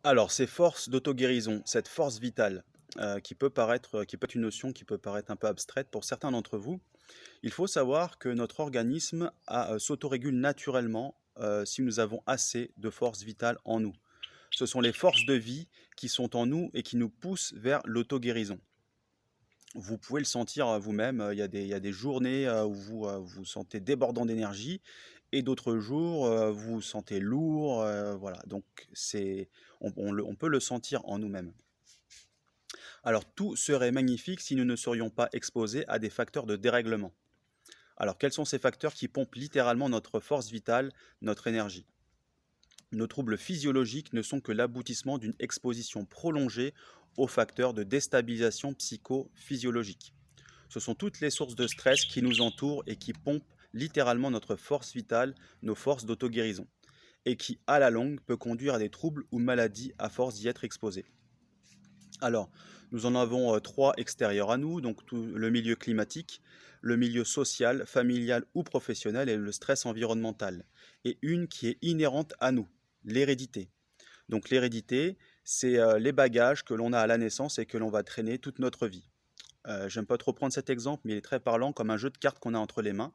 Alors, ces forces d'auto-guérison, cette force vitale, qui peut être une notion qui peut paraître un peu abstraite pour certains d'entre vous, il faut savoir que notre organisme s'autorégule naturellement, si nous avons assez de force vitale en nous. Ce sont les forces de vie qui sont en nous et qui nous poussent vers l'auto-guérison. Vous pouvez le sentir, vous-même, il y a des journées, où vous vous sentez débordant d'énergie et d'autres jours, vous vous sentez lourd, voilà, donc on peut le sentir en nous-mêmes. Alors tout serait magnifique si nous ne serions pas exposés à des facteurs de dérèglement. Alors quels sont ces facteurs qui pompent littéralement notre force vitale, notre énergie? Nos troubles physiologiques ne sont que l'aboutissement d'une exposition prolongée aux facteurs de déstabilisation psychophysiologique. Ce sont toutes les sources de stress qui nous entourent et qui pompent littéralement notre force vitale, nos forces d'auto-guérison, et qui, à la longue, peut conduire à des troubles ou maladies à force d'y être exposés. Alors, nous en avons trois extérieurs à nous, donc tout le milieu climatique, le milieu social, familial ou professionnel et le stress environnemental. Et une qui est inhérente à nous, l'hérédité. Donc l'hérédité, c'est les bagages que l'on a à la naissance et que l'on va traîner toute notre vie. J'aime pas trop prendre cet exemple, mais il est très parlant comme un jeu de cartes qu'on a entre les mains.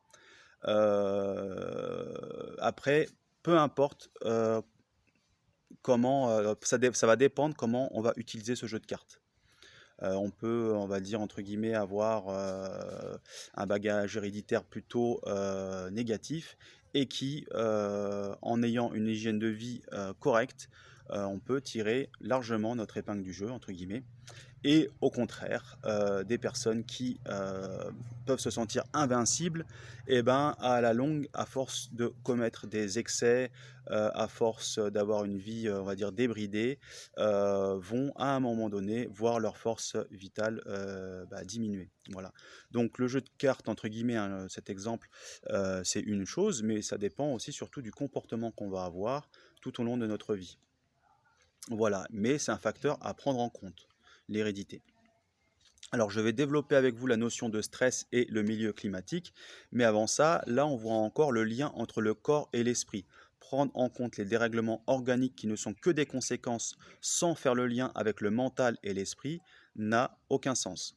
Après, peu importe ça va dépendre comment on va utiliser ce jeu de cartes. On peut, on va dire, entre guillemets, avoir un bagage héréditaire plutôt négatif et qui, en ayant une hygiène de vie correcte, on peut tirer largement notre épingle du jeu, entre guillemets. Et au contraire, des personnes qui peuvent se sentir invincibles, et ben, à la longue, à force de commettre des excès, à force d'avoir une vie, on va dire, débridée, vont à un moment donné voir leur force vitale diminuer. Voilà. Donc le jeu de cartes, entre guillemets, hein, cet exemple, c'est une chose, mais ça dépend aussi surtout du comportement qu'on va avoir tout au long de notre vie. Voilà, mais c'est un facteur à prendre en compte, l'hérédité. Alors, je vais développer avec vous la notion de stress et le milieu climatique, mais avant ça, là, on voit encore le lien entre le corps et l'esprit. Prendre en compte les dérèglements organiques qui ne sont que des conséquences sans faire le lien avec le mental et l'esprit n'a aucun sens.